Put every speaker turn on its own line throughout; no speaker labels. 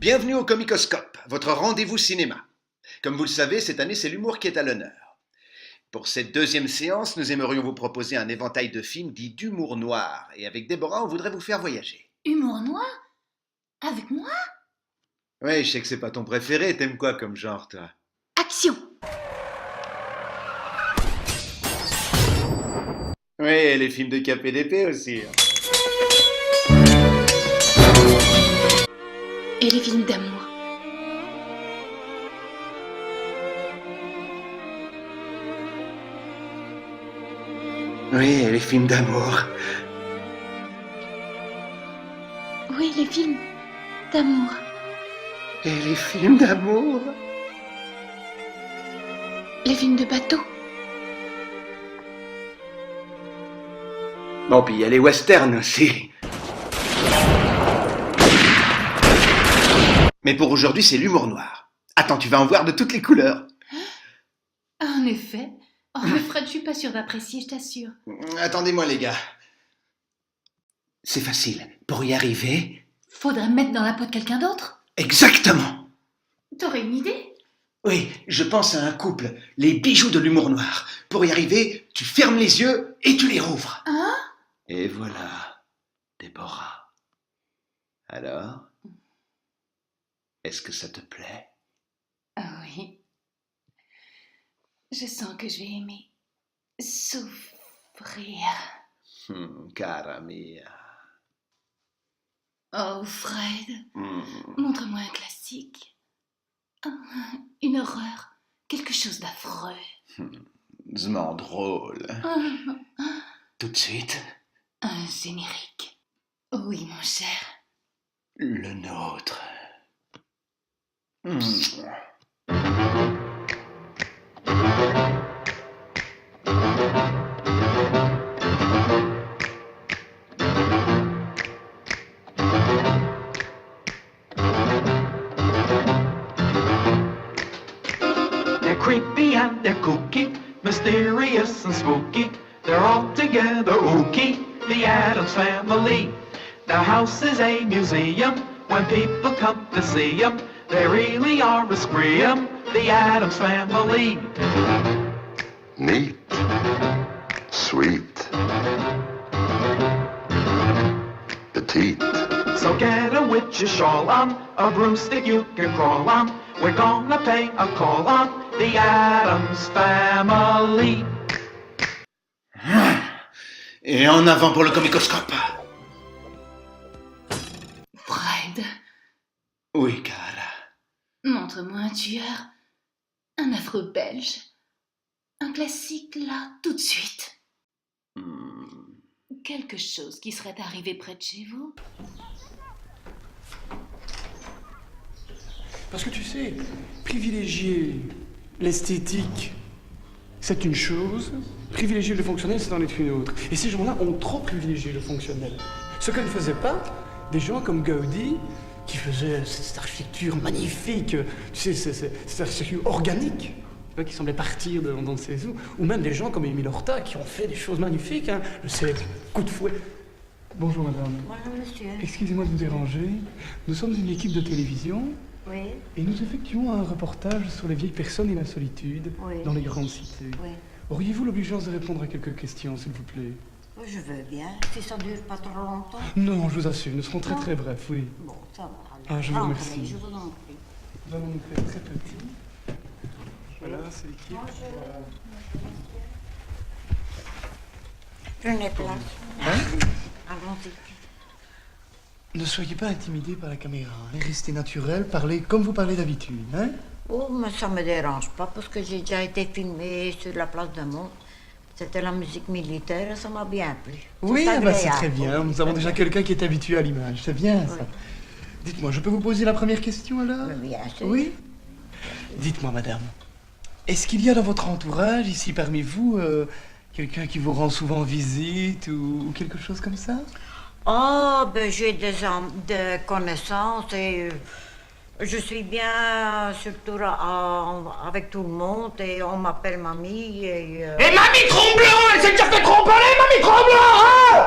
Bienvenue au Comicoscope, votre rendez-vous cinéma. Comme vous le savez, cette année, c'est l'humour qui est à l'honneur. Pour cette deuxième séance, nous aimerions vous proposer un éventail de films dits d'humour noir. Et avec Déborah, on voudrait vous faire voyager.
Humour noir? Avec moi?
Oui, je sais que c'est pas ton préféré. T'aimes quoi comme genre, toi?
Action!
Oui, et les films de KPDP aussi.
Et les films d'amour?
Oui, et les films d'amour.
Oui, les films d'amour.
Et les films d'amour.
Les films de bateau.
Bon, puis il y a les westerns aussi. Mais pour aujourd'hui, c'est l'humour noir. Attends, tu vas en voir de toutes les couleurs.
En effet. Oh, mais Fred, je suis pas sûre d'apprécier, je t'assure.
Attendez-moi, les gars. C'est facile. Pour y arriver...
Faudrait me mettre dans la peau de quelqu'un d'autre?
Exactement.
T'aurais une idée?
Oui, je pense à un couple, les bijoux de l'humour noir. Pour y arriver, tu fermes les yeux et tu les rouvres.
Hein?
Et voilà, Déborah. Alors, est-ce que ça te plaît?
Ah oui. Je sens que je vais aimer. Souffrir.
Cara mia.
Oh, Fred. Montre-moi un classique. Une horreur. Quelque chose d'affreux.
Z'ment drôle. Tout de suite,
Un générique. Oui, mon cher.
le nôtre.
They're creepy and they're kooky, mysterious and spooky. They're all together ooky, the Addams Family. Their house is a museum. When people come to see 'em, they really are a scream, the Addams Family.
Neat, sweet, petite.
So get a witch's shawl on, a broomstick you can crawl on. We're gonna pay a call on the Addams Family.
Et en avant pour le Comicoscope.
Fred,
Oui, cara.
montre-moi un tueur. Un affreux belge. Un classique là, tout de suite. Quelque chose qui serait arrivé près de chez vous?
Parce que tu sais, privilégier l'esthétique, c'est une chose, privilégier le fonctionnel, c'est en est une autre. Et ces gens-là ont trop privilégié le fonctionnel. Ce que ne faisaient pas des gens comme Gaudi, qui faisaient cette architecture magnifique, tu sais, cette architecture organique, tu vois, qui semblait partir dans ses eaux, ou même des gens comme Émile Horta, qui ont fait des choses magnifiques, hein, le célèbre coup de fouet. Bonjour madame.
Bonjour monsieur.
Excusez-moi de vous déranger. Nous sommes une équipe de télévision.
Oui,
Et nous effectuons un reportage sur les vieilles personnes et la solitude
Oui.
dans les grandes cités.
oui.
Auriez-vous l'obligeance de répondre à quelques questions, s'il vous plaît?
Je veux bien, si ça dure pas trop longtemps.
Non, je vous assure, nous serons très très brefs, oui.
Bon, ça va. Alors.
Ah, je vous
Entrez,
remercie.
Je vous en prie.
Nous allons nous faire très petit. Voilà, c'est l'équipe.
Prenez place.
Hein?
Allons-y.
Ne soyez pas intimidés par la caméra, hein. Restez naturel, parlez comme vous parlez d'habitude, hein?
Oh, mais ça me dérange pas parce que j'ai déjà été filmée sur la place de Mont. C'était la musique militaire et ça m'a bien plu.
Oui, ah bah, c'est
agréable.
très bien. Nous avons déjà quelqu'un qui est habitué à l'image. C'est bien, ça.
Oui.
Dites-moi, je peux vous poser la première question, alors?
Oui, bien sûr.
Oui? Dites-moi, madame, est-ce qu'il y a dans votre entourage, ici parmi vous, quelqu'un qui vous rend souvent visite ou quelque chose comme ça?
Oh, ben j'ai des connaissances et je suis bien surtout avec tout le monde et on m'appelle mamie et...
Et Mamie Tromblon, elle s'est déjà fait tromper, Mamie Tromblon, hein?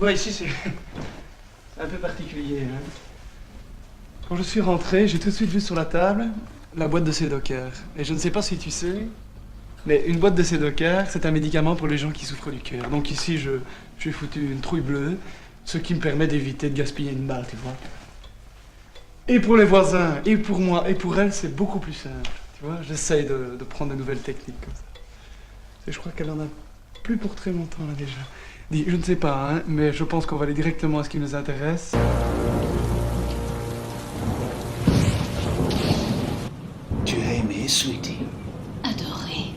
Ouais, ici c'est un peu particulier. Hein. Quand je suis rentré, j'ai tout de suite vu sur la table la boîte de Sédocker. Et je ne sais pas si tu sais, mais une boîte de Sédocker, c'est un médicament pour les gens qui souffrent du cœur. Donc ici, j'ai foutu une trouille bleue, ce qui me permet d'éviter de gaspiller une balle, tu vois. Et pour les voisins, et pour moi, et pour elle, c'est beaucoup plus simple. Tu vois, j'essaye de prendre de nouvelles techniques comme ça. Et je crois qu'elle en a plus pour très longtemps, là, déjà. Dis, je ne sais pas, hein, mais je pense qu'on va aller directement à ce qui nous intéresse.
Tu as aimé, Sweetie?
Adoré.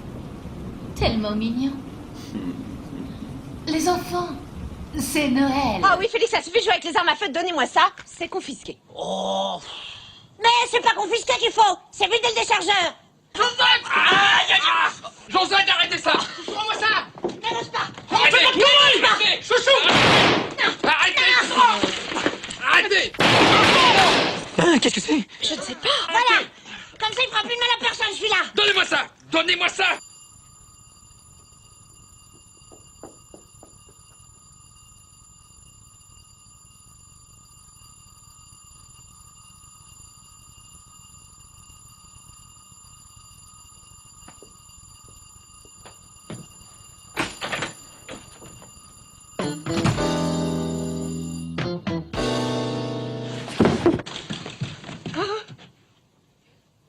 Tellement mignon. Les enfants, c'est Noël.
Ah oui, Félix, ça suffit de jouer avec les armes à feu, donnez-moi ça, c'est confisqué.
Oh.
Mais c'est pas confisqué qu'il faut, c'est vider le déchargeur.
Joseph! Joseph, arrêtez ça! Rends-moi ça!
N'arrête pas.
Arrêtez! Chouchou! Arrêtez! Arrêtez!
Qu'est-ce que c'est?
Je ne sais pas. Voilà. Comme ça, il fera plus de mal à personne, celui-là.
Donnez-moi ça! Donnez-moi ça!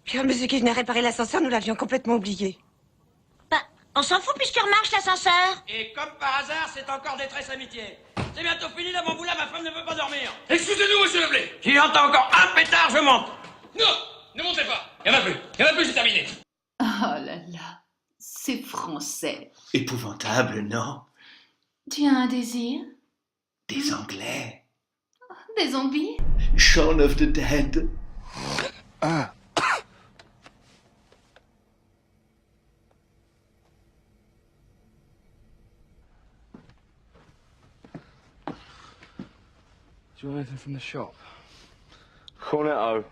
Pierre, monsieur qui venait réparer l'ascenseur, nous l'avions complètement oublié. Bah, on s'en fout puisqu'il remarche l'ascenseur.
Et comme par hasard, c'est encore détresse amitié. C'est bientôt fini, là, mon boulot, ma femme ne veut pas dormir. Excusez-nous, monsieur Leblé. Si j'entends encore un pétard, je monte. Non, ne montez pas. Il y en a plus. Il y en a plus, c'est terminé.
Oh là là, c'est français.
Épouvantable, non?
Tu as un désir?
Des Anglais.
Des zombies?
Shaun of the Dead.
Do you want anything from the shop?
Cornetto.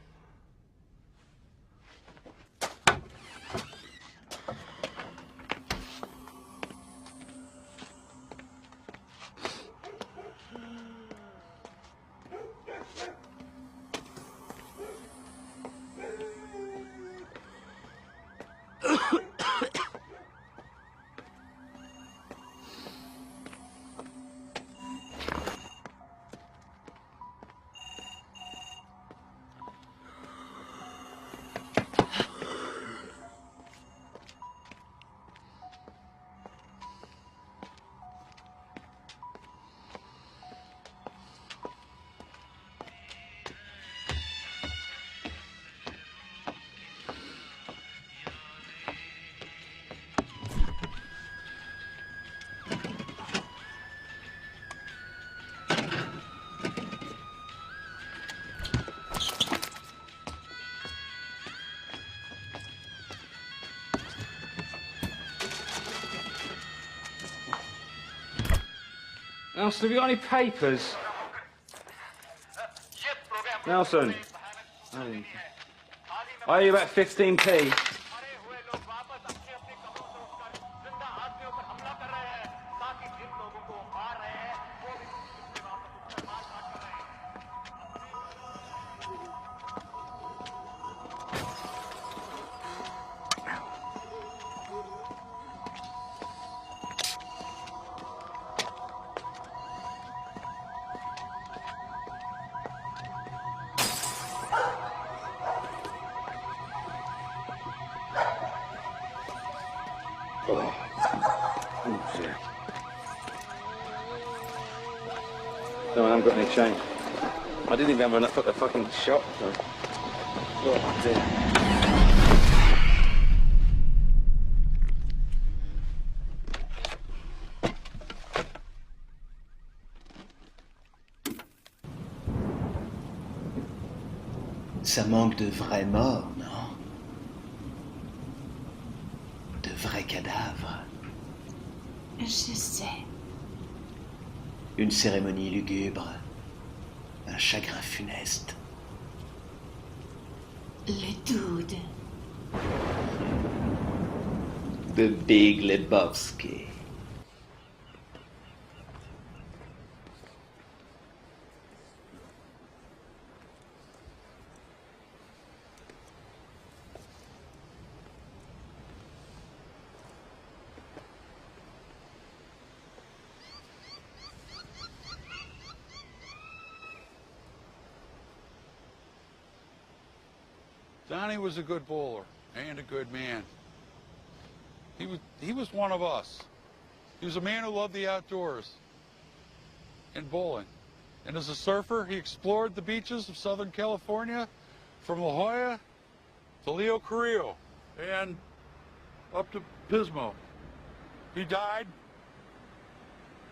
Nelson, have you got any papers? Nelson. I owe you about 15p. No, I haven't got any change. I didn't even have enough at the fucking shop. So. Oh, dear.
Ça manque de vrais morts, non? De vrais cadavres.
Je sais.
Une cérémonie lugubre. Un chagrin funeste.
Le dude.
The Big Lebowski.
Donnie was a good bowler and a good man. He was one of us. He was a man who loved the outdoors and bowling. And as a surfer, he explored the beaches of Southern California from La Jolla to Leo Carrillo and up to Pismo. He died,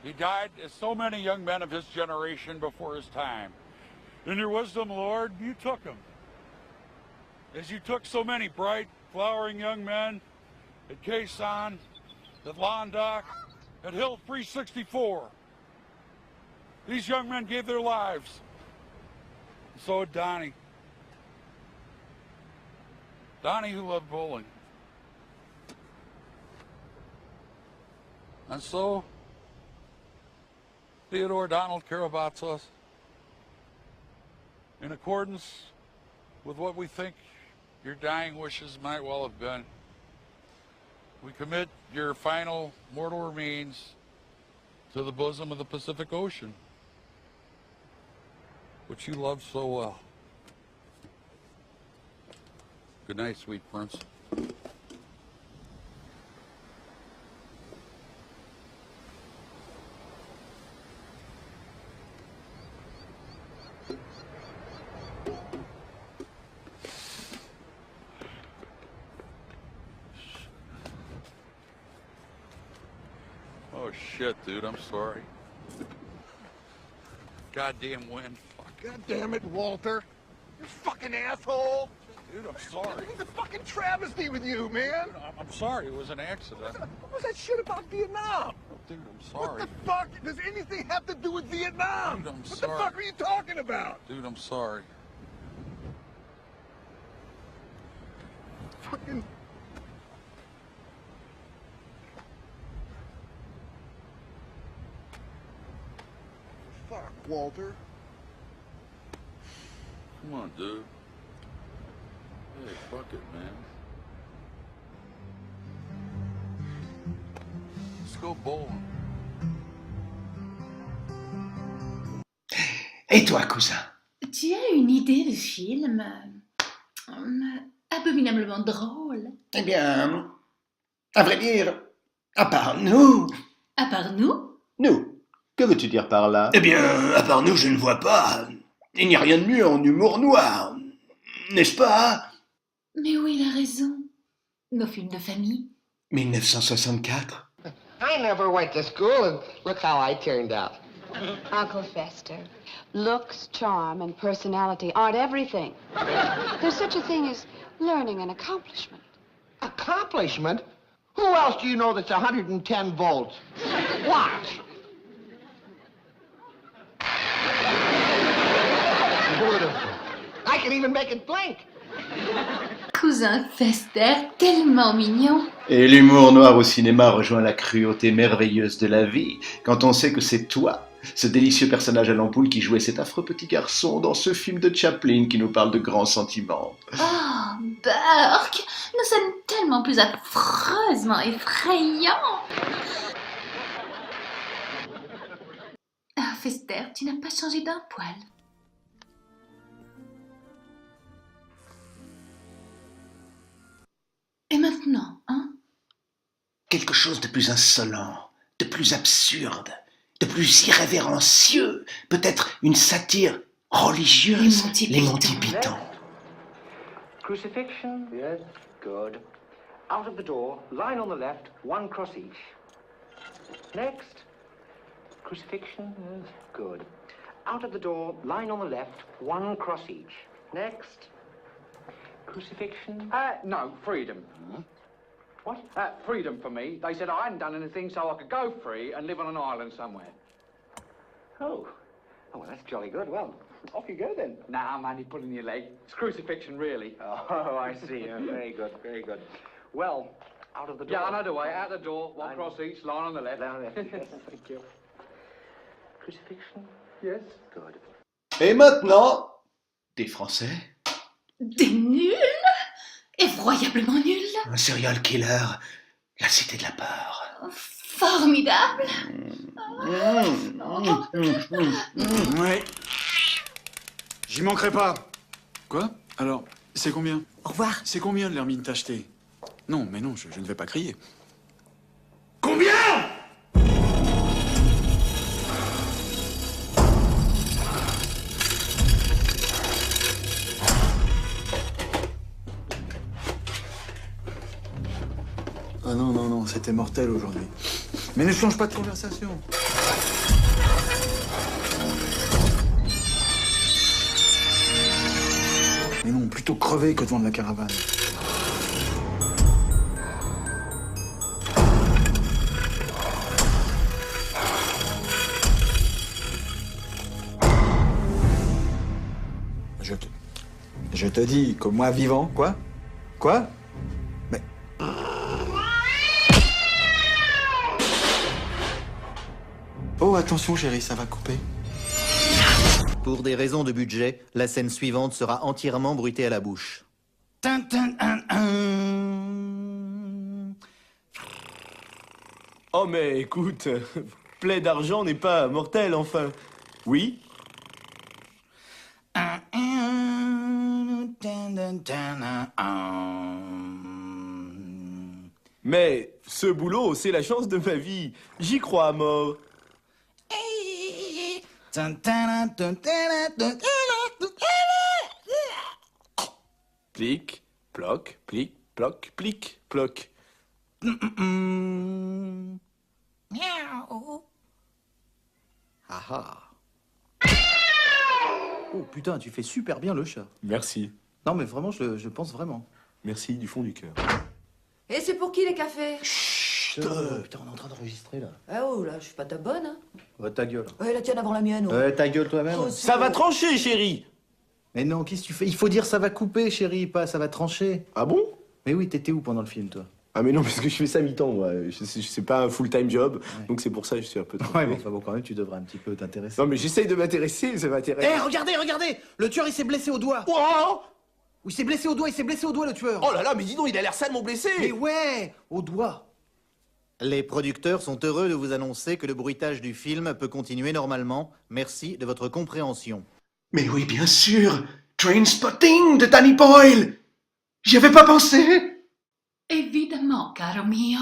as so many young men of his generation before his time. In your wisdom, Lord, you took him. As you took so many bright, flowering young men at Quezon, at Londoc, at Hill 364. These young men gave their lives. And so did Donnie. Donnie who loved bowling. And so, Theodore Donald Karabatsos, in accordance with what we think your dying wishes might well have been, we commit your final mortal remains to the bosom of the Pacific Ocean, which you loved so well. Good night, sweet prince. Oh shit, dude, I'm sorry. Goddamn wind. Fuck.
God damn it, Walter. You fucking asshole.
Dude, I'm sorry.
It's a fucking travesty with you, man.
Dude, I'm sorry. It was an accident.
What was that shit about Vietnam?
Dude, I'm sorry.
What the fuck? Does anything have to do with Vietnam?
Dude, I'm
what
sorry.
the fuck are you talking about?
Dude, I'm sorry.
Fucking... Fuck, Walter.
Come on, dude. Hey, fuck it, man. Let's go bowling.
Et toi, cousin?
Tu as une idée de film abominablement drôle?
Eh bien, à vrai dire, à part nous...
À part nous?
Nous? Que veux-tu dire par là? Eh bien, à part nous, je ne vois pas. Il n'y a rien de mieux en humour noir, n'est-ce pas?
Mais oui, il a raison. Nos films de famille.
1964?
I never went to school, and look how I turned out.
Uncle Fester, looks, charm, and personality aren't everything. There's such a thing as learning and accomplishment.
Accomplishment? Who else do you know that's 110 volts? Watch. Beautiful. I can even make it blink.
Cousin Fester, tellement mignon.
Et l'humour noir au cinéma rejoint la cruauté merveilleuse de la vie, quand on sait que c'est toi, ce délicieux personnage à l'ampoule qui jouait cet affreux petit garçon dans ce film de Chaplin qui nous parle de grands sentiments.
Oh, Burke, nous sommes tellement plus affreusement effrayants. Ah, Fester, tu n'as pas changé d'un poil. Et maintenant, hein?
Quelque chose de plus insolent, de plus absurde, de plus irrévérencieux, peut-être une satire religieuse, les Monty Python.
Crucifixion, yes, good. Out of the door, line on the left, one cross each. Next. Crucifixion, yes, good. Out of the door, line on the left, one cross each. Next. Crucifixion?
No, freedom.
What?
Freedom for me. They said I hadn't done anything, so I could go free and live on an island somewhere.
Oh. Oh, well, that's jolly good. Well, off you go then.
Nah, I'm only pulling your leg. It's crucifixion, really.
Oh, I see. Very good, very good. Well, out of the door.
Yeah, I know the way. Out the door, one cross each, line on the left.
Line on the left, yes, thank you. Crucifixion?
Yes.
Good.
Et maintenant, des Français?
Des nuls? Effroyablement nuls?
Un serial killer, la cité de la peur.
Formidable.
Ouais. J'y manquerai pas.
Quoi? Alors,
C'est combien?
Au revoir.
C'est combien de l'hermine tachetée? Non, mais non, je ne vais pas crier.
Combien?
Ah non, non, non, c'était mortel aujourd'hui. Mais ne change pas de conversation. Mais non, plutôt crever que de vendre la caravane. Je te dis que moi vivant, quoi? Quoi? Mais... Oh, attention chérie, ça va couper.
Pour des raisons de budget, la scène suivante sera entièrement bruitée à la bouche.
Oh mais écoute, plaie d'argent n'est pas mortel, enfin. Oui? Mais ce boulot, c'est la chance de ma vie. J'y crois à mort. Plic, ploc, plic, ploc, plic, ploc.
Ah ah. Oh putain, tu fais super bien le chat.
Merci.
Non mais vraiment, je pense vraiment.
Merci du fond du cœur.
Et c'est pour qui les cafés?
Putain, on est en train d'enregistrer là.
Ah oh là, je suis pas ta bonne, hein.
Ouais, ta gueule.
Ouais, la tienne avant la mienne.
Ouais, ta gueule toi-même.
Oh,
Ça va trancher, chérie.
Mais non, qu'est-ce que tu fais? Il faut dire ça va couper, chérie, pas ça va trancher.
Ah bon?
Mais oui, t'étais où pendant le film, toi?
Ah mais non, parce que je fais ça à mi-temps, moi. C'est pas un full-time job, donc c'est pour ça que je suis un peu...
Ouais, mais enfin bon, quand même, tu devrais un petit peu t'intéresser.
Non mais j'essaye de m'intéresser, ça m'intéresse.
Eh, regardez, regardez! Le tueur, il s'est blessé au doigt.
Oh,
Oui, il s'est blessé au doigt, le tueur.
oh là là, mais dis donc, il a l'air salement blessé.
Mais ouais, au doigt. Les producteurs sont heureux de vous annoncer que le bruitage du film peut continuer normalement. Merci de votre compréhension.
Mais oui, bien sûr. Trainspotting de Danny Boyle. J'y avais pas pensé.
Évidemment, caro mio.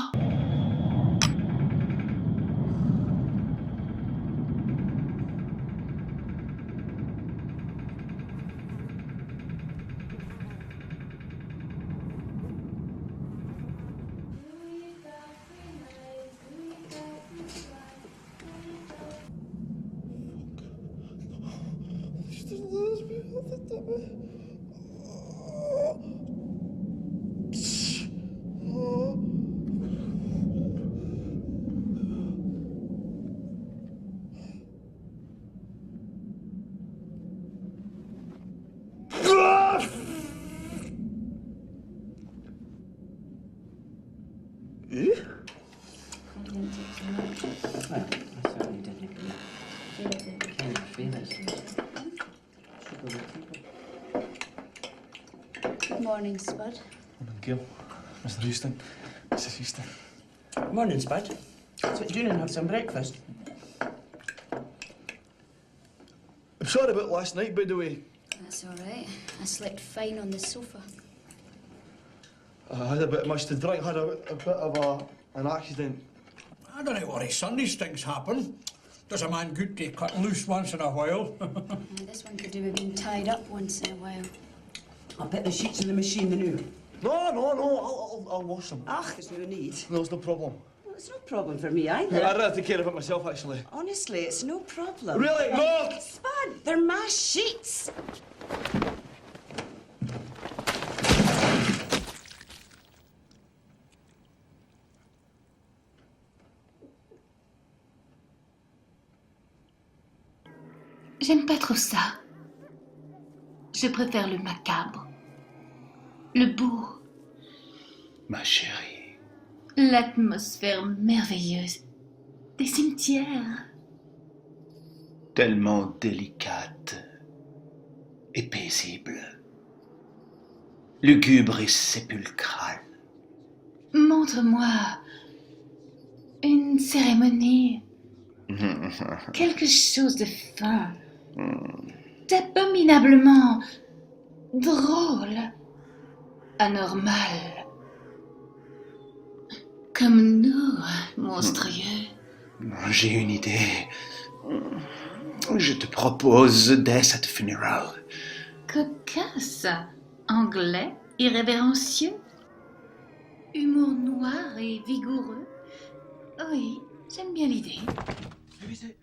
Good morning, Spud.
Morning, Gil. Mr. Houston. Mrs. Houston.
Morning, Spud. Let's sit down and have some breakfast.
I'm sorry about last night, by the way.
That's all right. I slept fine on the sofa.
I had a bit much to drink, had a bit of an accident.
I don't worry, son. These things happen. Does a man good to cut loose once in a while?
This one could do with being tied up once in a while.
I'll put the sheets in the machine now.
No, I'll wash them.
Ach, there's no need.
No, it's no problem.
Well, it's no problem for me either.
I'd rather take care of it myself, actually.
Honestly, it's no problem.
Really? No!
Spud, they're my sheets.
J'aime pas trop ça. Je préfère le macabre, le beau,
Ma chérie.
l'atmosphère merveilleuse des cimetières.
Tellement délicate et paisible. Lugubre et sépulcrale.
Montre-moi une cérémonie, quelque chose de fin, d'abominablement drôle. anormal. Comme nous, monstrueux.
J'ai une idée. Je te propose Death at the Funeral.
Cocasse, anglais, irrévérencieux, humour noir et vigoureux. Oui, j'aime bien l'idée.
Who is it?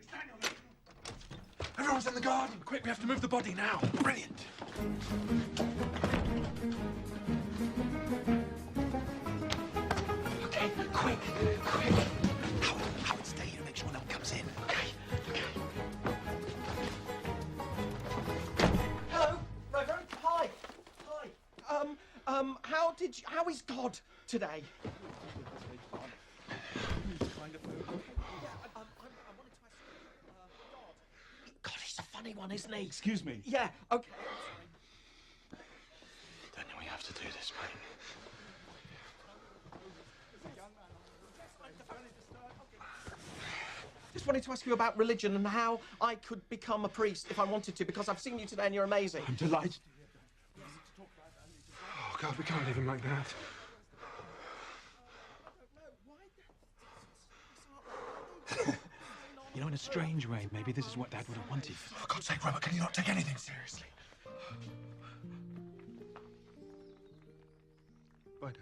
Everyone's in the garden. Quick, we have to move the body now. Brilliant. Okay, quick. Howard, stay here and make sure no one comes in. Okay.
Hello, Reverend. Hi. How is God today? God, he's a funny one, isn't he?
Excuse me.
Yeah, okay.
Daniel, we have to do this, mate.
Just wanted to ask you about religion and how I could become a priest if I wanted to, because I've seen you today and you're amazing.
I'm delighted. Oh, God, we can't leave him like that. You know, in a strange way, maybe this is what Dad would have wanted. For God's sake, Robert, can you not take anything seriously? Bye, Dad.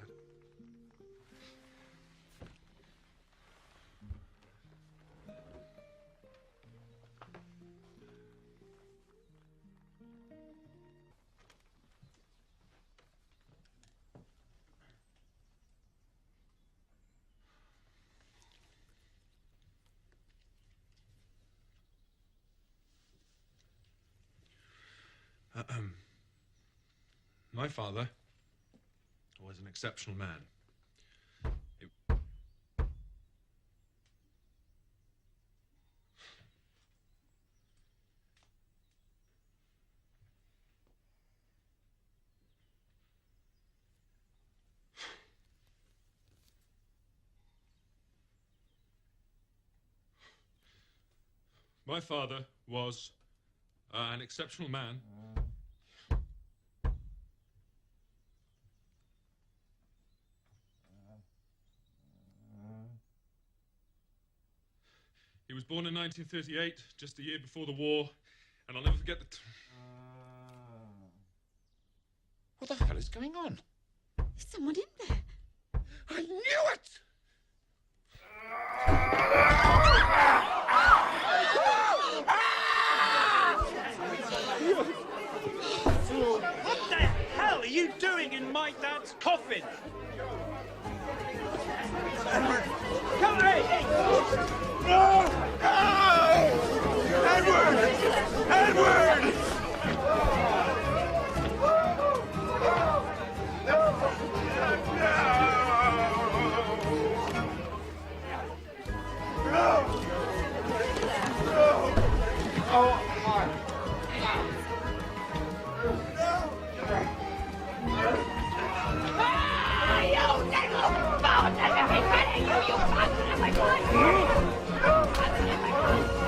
My father was an exceptional man. My father was an exceptional man. He was born in 1938, just a year before the war, and I'll never forget the...
What the hell is going on?
There's someone in there.
I knew it!
What the hell are you doing in my dad's coffin? Come on!
No! Edward! Edward!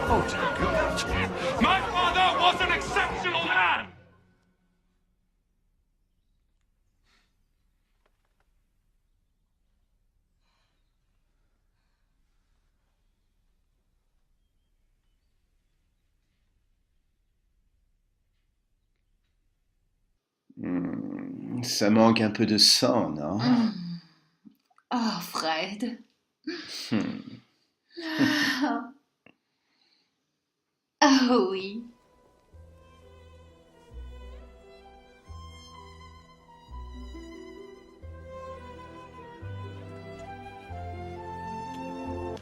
Oh, dear God. My father was an exceptional man!
Ça manque un peu de sang, non?
Oh, Fred. Ah oui.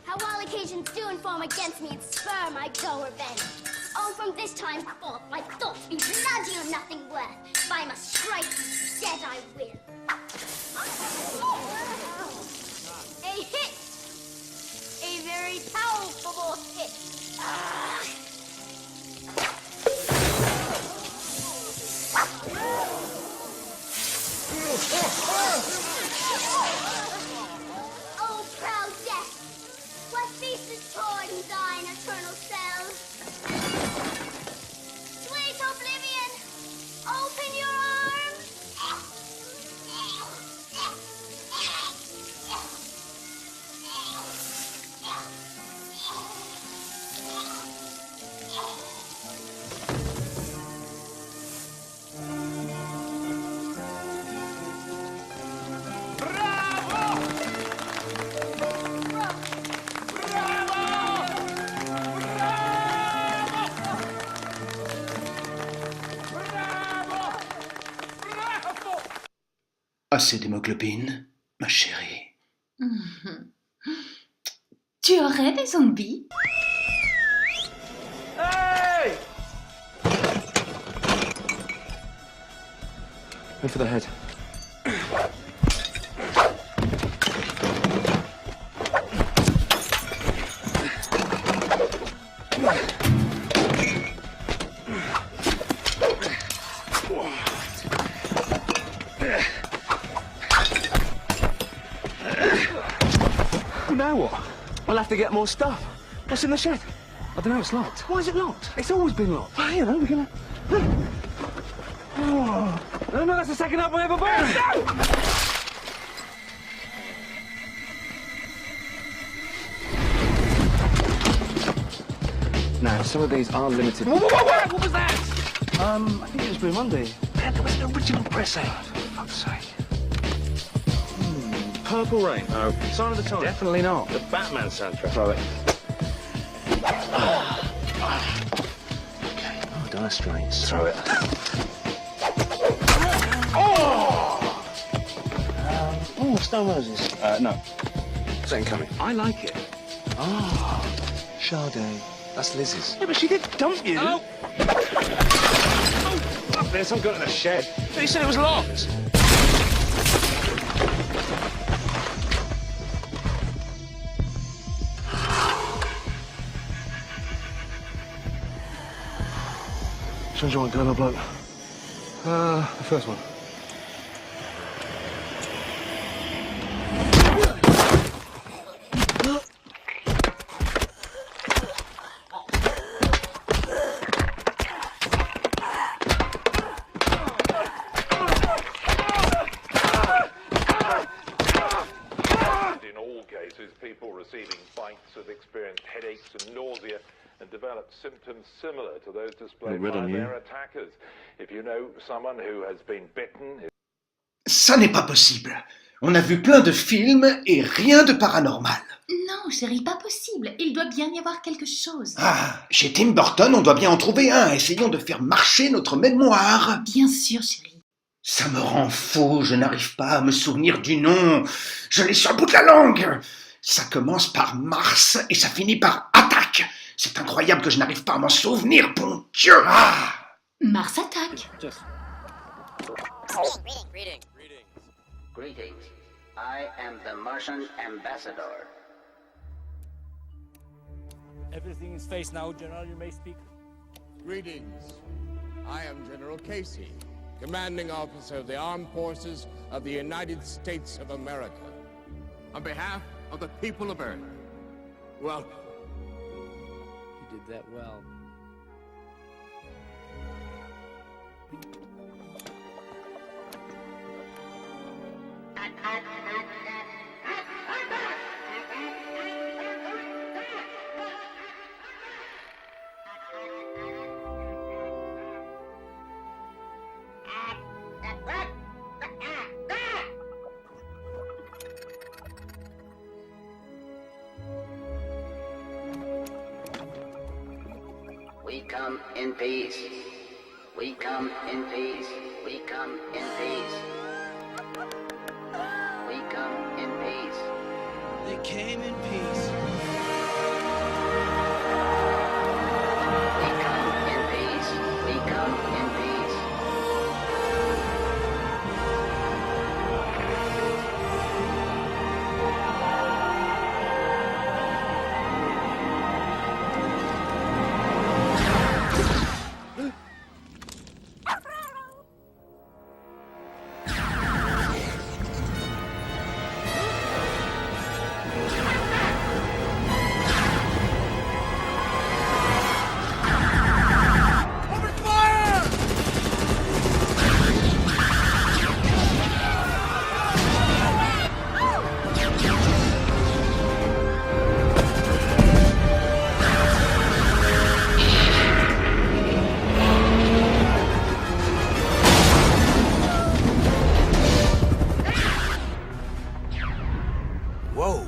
How all occasions do inform against me and spur my dull revenge. Oh, from this time forth, my thoughts be bloody or nothing worth. If I must strike, dead I will. A hit! A very palpable hit. Oh, proud death! What feast is poured in thine eternal cells? Sweet oblivion, open your arms!
Assez d'hémoglobine, ma chérie.
Tu aurais des zombies?
Hey!
Head for the head.
Now what? I'll have to get more stuff. What's in the shed?
I don't know, it's locked.
Why is it locked? It's always been locked. Well, you know, we're gonna... Oh. No, that's the second up I ever bought. No!
Now, some of these are limited.
What was that?
I think it was Blue Monday.
Man, there was an original press out.
For fuck's sake. Purple Rain. No. Sign of the Times.
Definitely not.
The Batman soundtrack. Throw it. Okay. Oh, Dire Straits. Throw it. Oh, Stone Roses. No. Second Coming.
I like it.
Ah, Sade. That's Liz's.
Yeah, but she did dump you.
Oh.
Up there, some gun in the shed. They said it was locked.
Which one do you want, girl or bloke? The first one.
In all cases, people receiving bites have experienced headaches and nausea and developed symptoms similar to those displayed by their attackers. If you know someone who has been bitten...
Ça n'est pas possible. On a vu plein de films et rien de paranormal.
Non, chérie, pas possible. Il doit bien y avoir quelque chose.
Ah, chez Tim Burton, on doit bien en trouver un. Essayons de faire marcher notre mémoire.
Bien sûr, chérie.
Ça me rend fou, je n'arrive pas à me souvenir du nom. Je l'ai sur le bout de la langue. Ça commence par Mars et ça finit par Attaque. C'est incroyable que je n'arrive pas à m'en souvenir, bon Dieu. Ah.
Mars attaque.
Greetings. I am the Martian ambassador.
Everything is face now, General. You may speak.
Greetings. I am General Casey, commanding officer of the armed forces of the United States of America. On behalf of the people of Earth, welcome.
You did that well.
We come in peace. We come in peace. We come in peace. We come in peace.
They came in peace.
We come in peace. We come in peace.
Whoa.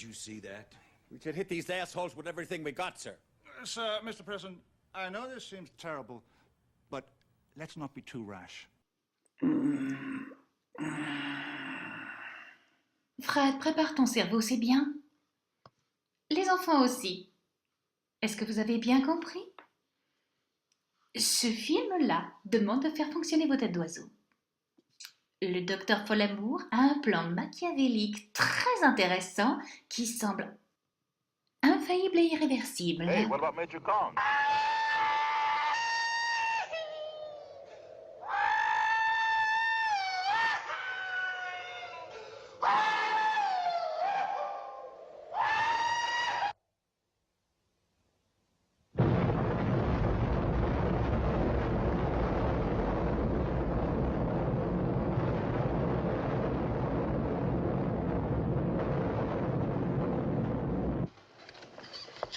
Did you see that?
We should hit these assholes with everything we got, sir.
Sir, Mr. President, I know this seems terrible, but let's not be too rash.
Fred, prépare ton cerveau, c'est bien. Les enfants aussi. Est-ce que vous avez bien compris? Ce film-là demande de faire fonctionner vos têtes d'oiseau. Le docteur Folamour a un plan machiavélique très intéressant qui semble infaillible et irréversible.
Hey, what about Major Kong?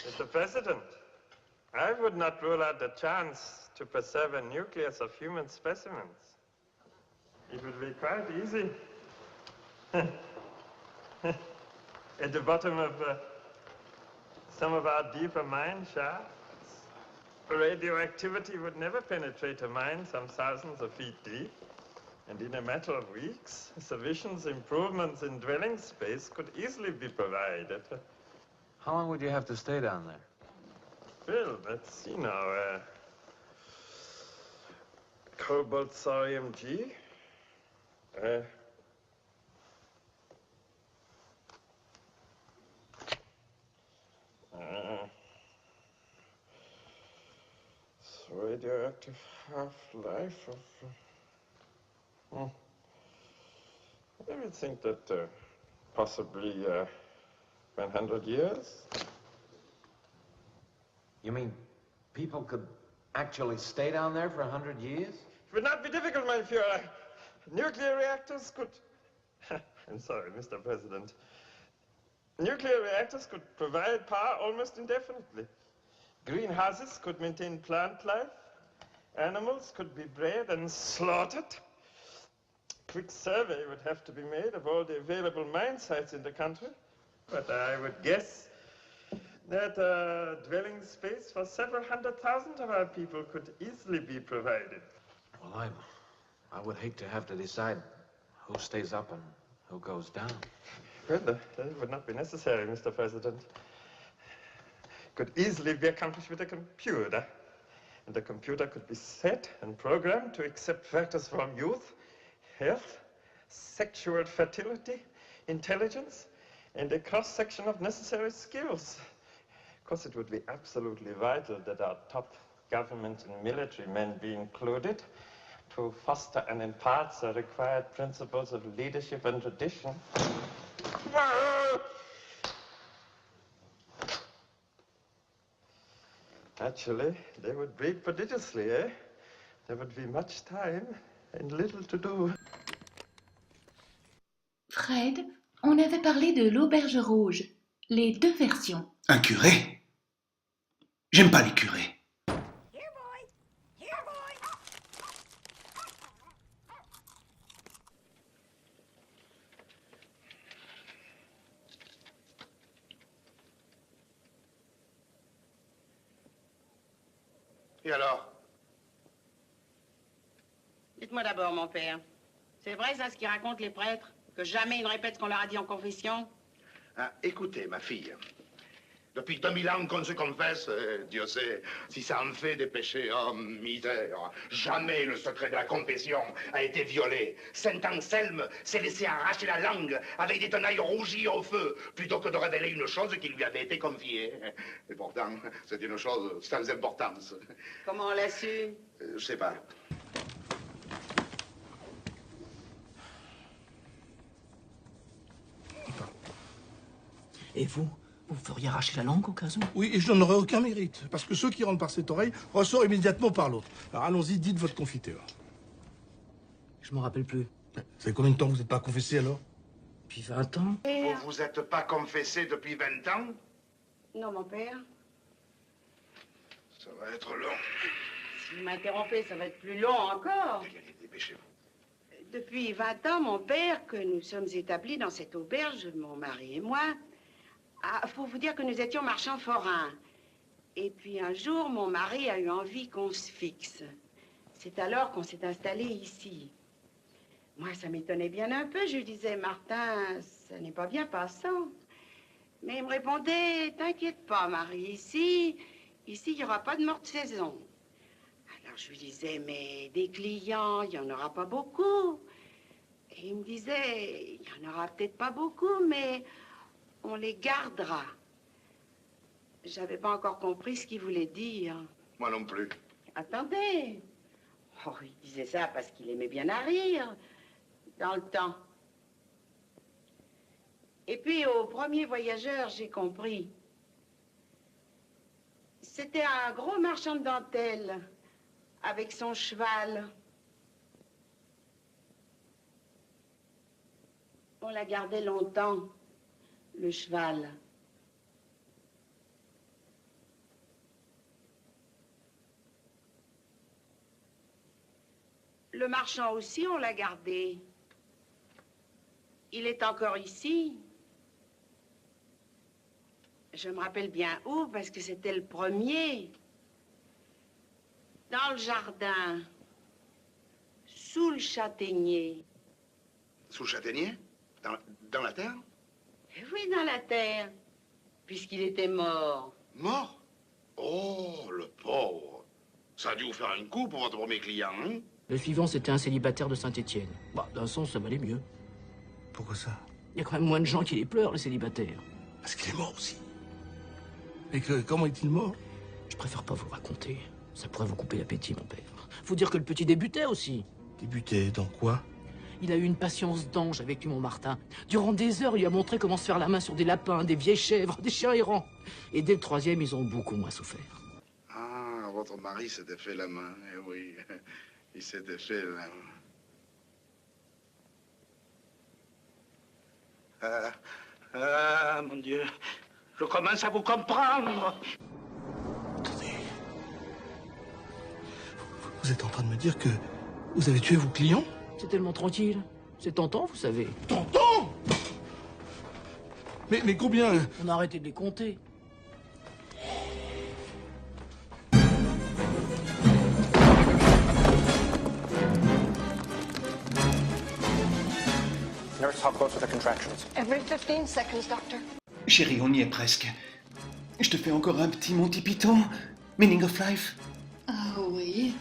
Mr. President, I would not rule out the chance to preserve a nucleus of human specimens. It would be quite easy. At the bottom of some of our deeper mine shafts, radioactivity would never penetrate a mine some thousands of feet deep. And in a matter of weeks, sufficient improvements in dwelling space could easily be provided.
How long would you have to stay down there?
Well, let's see now. Cobalt thorium G. Radioactive half-life of... I would think that possibly 100 years.
You mean people could actually stay down there for 100 years?
It would not be difficult, my Fuhrer. Nuclear reactors could... I'm sorry, Mr. President. Nuclear reactors could provide power almost indefinitely. Greenhouses could maintain plant life. Animals could be bred and slaughtered. Quick survey would have to be made of all the available mine sites in the country. But I would guess that dwelling space for several 100,000 of our people could easily be provided.
Well, I would hate to have to decide who stays up and who goes down.
Well, that would not be necessary, Mr. President. Could easily be accomplished with a computer. And the computer could be set and programmed to accept factors from youth, health, sexual fertility, intelligence, and a cross-section of necessary skills. Of course, it would be absolutely vital that our top government and military men be included to foster and impart the required principles of leadership and tradition. Actually, they would breed prodigiously, eh? There would be much time and little to do.
Fred, on avait parlé de l'auberge rouge, les deux versions.
Un curé? J'aime pas les curés.
Et alors?
Dites-moi d'abord, mon père. C'est vrai, ça, ce qu'ils racontent les prêtres? Que jamais ils ne répètent ce qu'on leur a dit en confession?
Ah, écoutez, ma fille. Depuis 2000 ans qu'on se confesse, Dieu sait, si ça en fait des péchés, oh, misère. Jamais le secret de la confession a été violé. Saint Anselme s'est laissé arracher la langue avec des tenailles rougies au feu, plutôt que de révéler une chose qui lui avait été confiée. Et pourtant, c'est une chose sans importance.
Comment on l'a su?
Je sais pas.
Et vous? Vous feriez arracher la langue au cas où?
Oui, et je n'en aurais aucun mérite, parce que ceux qui rentrent par cette oreille ressortent immédiatement par l'autre. Alors allons-y, dites votre confiture.
Je m'en rappelle plus.
Ça fait combien de temps que vous n'êtes pas confessé alors?
Depuis 20 ans.
Vous vous êtes pas confessé depuis 20 ans?
Non, mon père.
Ça va être long.
Si vous m'interrompez, ça va être plus long encore.
Allez, dépêchez-vous.
Depuis 20 ans, mon père, que nous sommes établis dans cette auberge, mon mari et moi,
Ah, faut vous dire que nous étions marchands forains. Et puis un jour, mon mari a eu envie qu'on se fixe. C'est alors qu'on s'est installé ici. Moi, ça m'étonnait bien un peu. Je lui disais, Martin, ça n'est pas bien passant. Mais il me répondait, t'inquiète pas, Marie, ici, il n'y aura pas de morte saison. Alors je lui disais, mais des clients, il n'y en aura pas beaucoup. Et il me disait, il n'y en aura peut-être pas beaucoup, mais on les gardera. J'avais pas encore compris ce qu'il voulait dire.
Moi non plus.
Attendez. Oh, il disait ça parce qu'il aimait bien à rire, dans le temps. Et puis, au premier voyageur, j'ai compris. C'était un gros marchand de dentelle, avec son cheval. On l'a gardé longtemps, le cheval. Le marchand aussi, on l'a gardé. Il est encore ici. Je me rappelle bien où, parce que c'était le premier. Dans le jardin, sous le châtaignier.
Sous le châtaignier? Dans la terre?
Oui, dans la terre, puisqu'il était mort.
Mort? Oh, le pauvre. Ça a dû vous faire un coup pour votre premier client, hein?
Le suivant, c'était un célibataire de Saint-Étienne. Bah, d'un sens, ça valait mieux.
Pourquoi ça?
Il y a quand même moins de gens qui les pleurent, les célibataires.
Parce qu'il est mort aussi. Et comment est-il mort?
Je préfère pas vous raconter. Ça pourrait vous couper l'appétit, mon père. Faut dire que le petit débutait aussi.
Débutait dans quoi?
Il a eu une patience d'ange avec lui, mon Martin. Durant des heures, il lui a montré comment se faire la main sur des lapins, des vieilles chèvres, des chiens errants. Et dès le troisième, ils ont beaucoup moins souffert.
Ah, votre mari s'était fait la main, eh oui. Il s'était fait la main.
Mon Dieu, je commence à vous comprendre.
Attendez. Vous êtes en train de me dire que vous avez tué vos clients?
C'est tellement tranquille. C'est tentant, vous savez.
Tentant? Mais combien?
On a arrêté de les compter.
Nurse, how close are the contractions?
Every 15 seconds, doctor.
Chérie, on y est presque. Je te fais encore un petit Monty Python. Meaning of life.
Ah oui.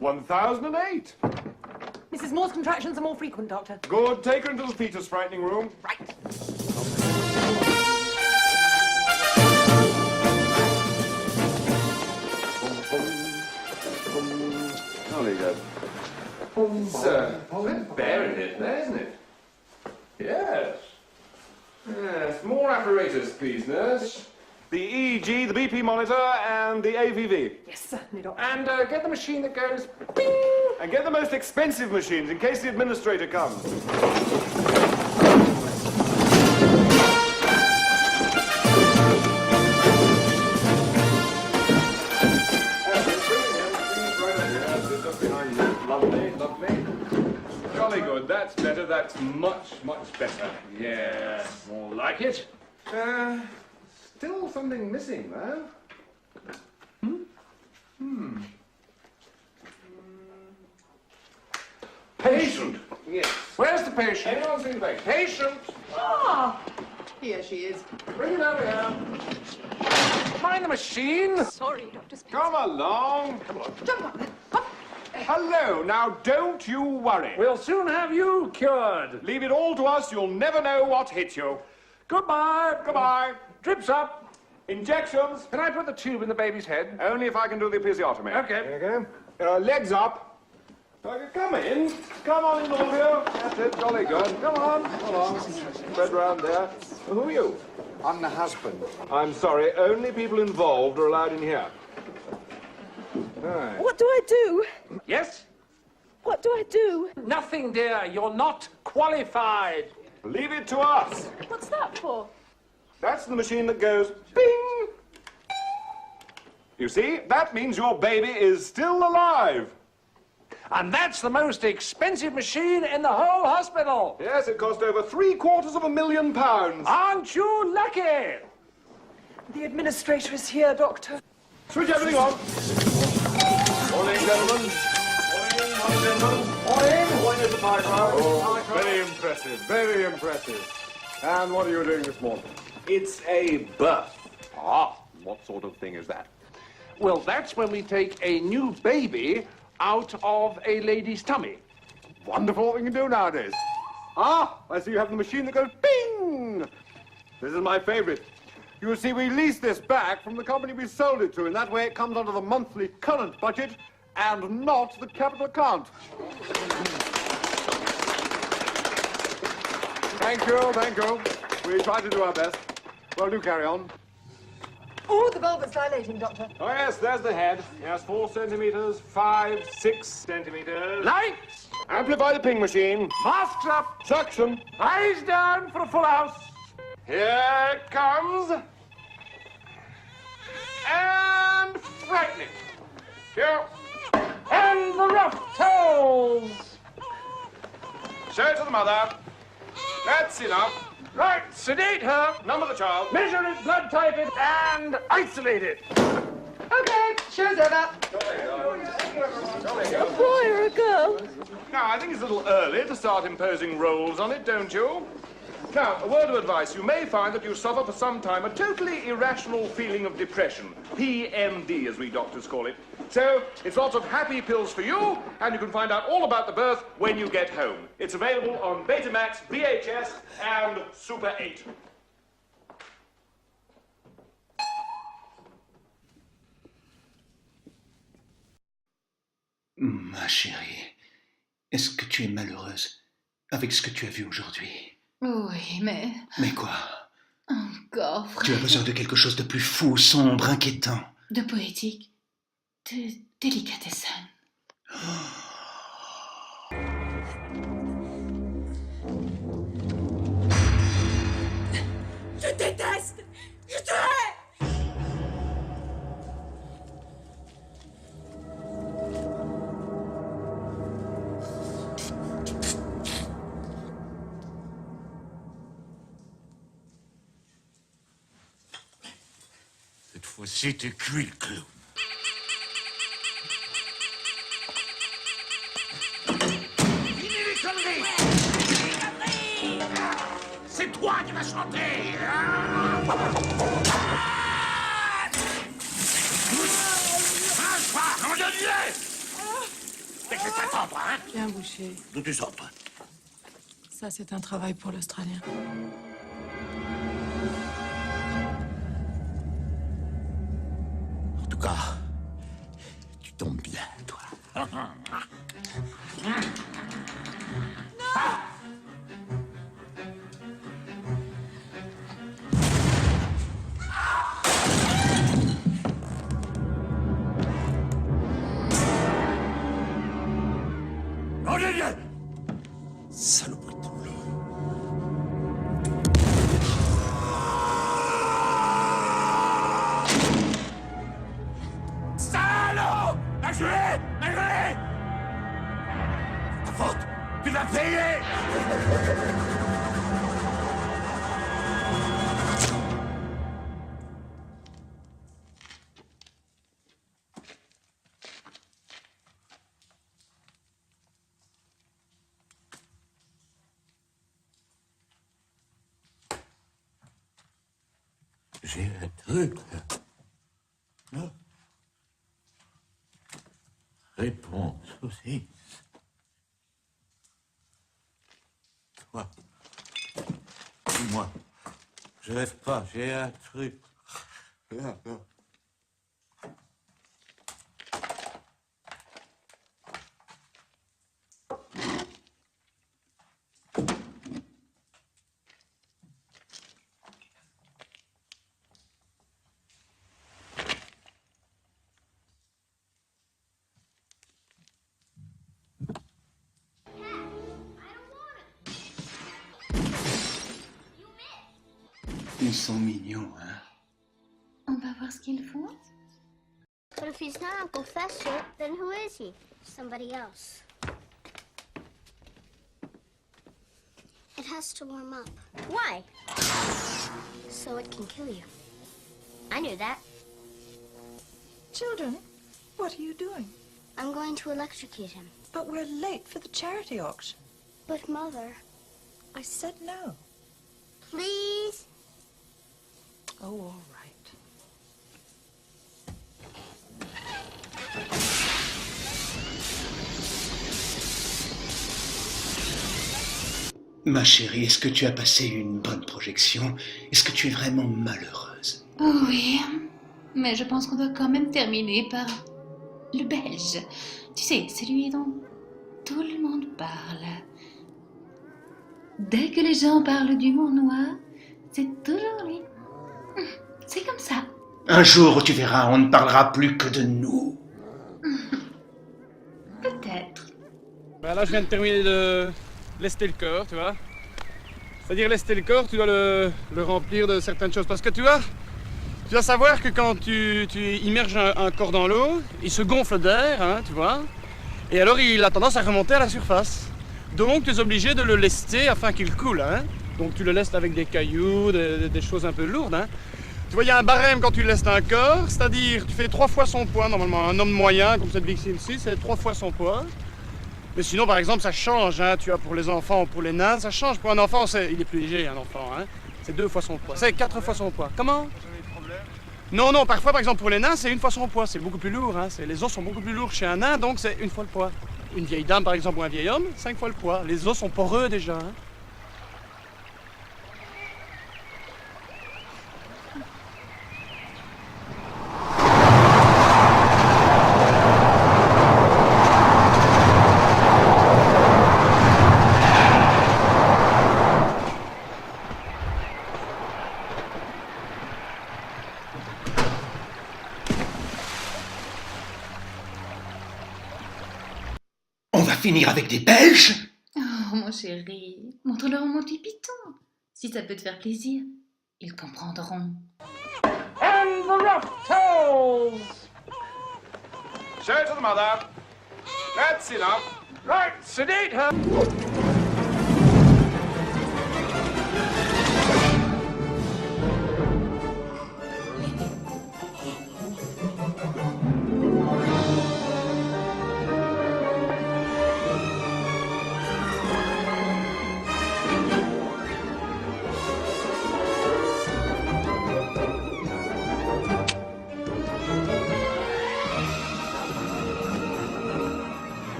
$1,008.
Mrs. Moore's contractions are more frequent, Doctor.
Good. Take her into the fetus frightening room.
Right.
Jolly good. Sir, that's bearing it there, isn't it? Yes. Yes. More apparatus, please, nurse. The EEG, the BP monitor, and the AVV.
Yes, certainly, Doctor.
And get the machine that goes bing! And get the most expensive machines in case the administrator comes. Lovely, lovely. Jolly good. That's better. That's much, much better. Yes, more like it. Still something missing, though. Patient. Yes. Where's the patient? Anyone seen the patient? Patient.
Ah, here she is.
Bring it over here. Mind the machine.
Sorry, Dr. Spence.
Come along. Come on.
Jump on it. Hop.
Hello. Now, don't you worry. We'll soon have you cured. Leave it all to us. You'll never know what hit you. Goodbye. Goodbye. Drips up. Injections. Can I put the tube in the baby's head? Only if I can do the episiotomy. Okay. There you go. Legs up. Come in. Come on in, Olivia. That's it. Jolly good. Come on. Come on. Spread round there. Who are you? I'm the husband. I'm sorry, only people involved are allowed in here. Right.
What do I do?
Yes?
What do I do?
Nothing, dear. You're not qualified.
Leave it to us.
What's that for?
That's the machine that goes bing. You see, that means your baby is still alive.
And that's the most expensive machine in the whole hospital.
Yes, it cost over £750,000.
Aren't you lucky?
The administrator is here, Doctor.
Switch everything on. Morning, gentlemen. Morning, gentlemen. Morning. Morning, Mr. Pycroft. Oh, very impressive, very impressive. And what are you doing this morning?
It's a birth.
Ah, what sort of thing is that?
Well, that's when we take a new baby out of a lady's tummy.
Wonderful what we can do nowadays. Ah, I see you have the machine that goes bing. This is my favorite. You see, we lease this back from the company we sold it to. In that way, it comes under the monthly current budget and not the capital account. Thank you, thank you. We try to do our best. Well, do carry on.
Oh, the bulb is dilating, Doctor.
Oh, yes, there's the head. Yes, 4 centimeters, 5, 6 centimeters.
Lights!
Amplify the ping machine.
Masks up!
Suction.
Eyes down for a full house.
Here it comes. And frightening. Here.
And the rough towels.
Show it to the mother. That's enough.
Right, sedate her.
Number the child.
Measure it, blood type it, and isolate it.
Okay, show's over. A boy or a girl?
Now, I think it's a little early to start imposing roles on it, don't you? Now, a word of advice. You may find that you suffer for some time a totally irrational feeling of depression. PMD, as we doctors call it. So, it's lots of happy pills for you, and you can find out all about the birth when you get home. It's available on Betamax, VHS, and Super 8.
Ma chérie, est-ce que tu es malheureuse avec ce que tu as vu aujourd'hui?
Oui, mais...
Mais quoi?
Encore, frère.
Tu as besoin de quelque chose de plus fou, sombre, inquiétant.
De poétique. De délicatessen.
Je déteste! Je te hais!
Cette fois-ci, t'es cuit, le clown.
C'est toi qui vas chanter. Mange pas, comment je disais. T'es que ça t'entendre, hein?
Bien bouché.
D'où tu sors, toi?
Ça, c'est un travail pour l'Australien.
En tout cas, tu tombes bien, toi. Saloperie de boulot.
Salaud! M'a joué! M'a joué!
Ta faute, tu l'as payé! J'ai un truc. Non. Réponse aussi. Toi. Dis-moi. Je rêve pas, j'ai un truc. Viens.
Ils sont mignons, hein?
On va voir ce qu'ils font.
But if he's not Uncle Fester, then who is he? Somebody else. It has to warm up. Why? So it can kill you. I knew that.
Children, what are you doing?
I'm going to electrocute him.
But we're late for the charity auction.
But, Mother...
I said no.
Please?
Oh, all right.
Ma chérie, est-ce que tu as passé une bonne projection? Est-ce que tu es vraiment malheureuse?
Oh oui, mais je pense qu'on doit quand même terminer par le Belge. Tu sais, celui dont tout le monde parle. Dès que les gens parlent d'humour noir, c'est toujours lui. C'est comme ça.
Un jour, tu verras, on ne parlera plus que de nous.
Peut-être.
Ben là, je viens de terminer de lester le corps, tu vois. C'est-à-dire lester le corps, tu dois le remplir de certaines choses. Parce que tu dois savoir que quand tu immerges un corps dans l'eau, il se gonfle d'air, hein, tu vois. Et alors, il a tendance à remonter à la surface. Donc, tu es obligé de le lester afin qu'il coule, hein. Donc, tu le lestes avec des cailloux, des choses un peu lourdes, hein. Tu vois, il y a un barème quand tu lestes un corps, c'est-à-dire tu fais 3 fois son poids, normalement. Un homme moyen, comme cette victime ici, c'est 3 fois son poids. Mais sinon, par exemple, ça change, hein, tu vois, pour les enfants ou pour les nains, ça change. Pour un enfant, il est plus léger, un enfant, hein. C'est 2 fois son poids. C'est 4 fois son poids. Comment? Non, non, parfois, par exemple, pour les nains, c'est 1 fois son poids. C'est beaucoup plus lourd, hein. Les os sont beaucoup plus lourds chez un nain, donc c'est 1 fois le poids. Une vieille dame, par exemple, ou un vieil homme, 5 fois le poids. Les os sont poreux déjà, hein.
On va finir avec des Belges?
Oh, mon chéri, montre-leur mon petit piton. Si ça peut te faire plaisir, ils comprendront.
And the rough toes! Show it to the mother. That's enough. Right, sedate her.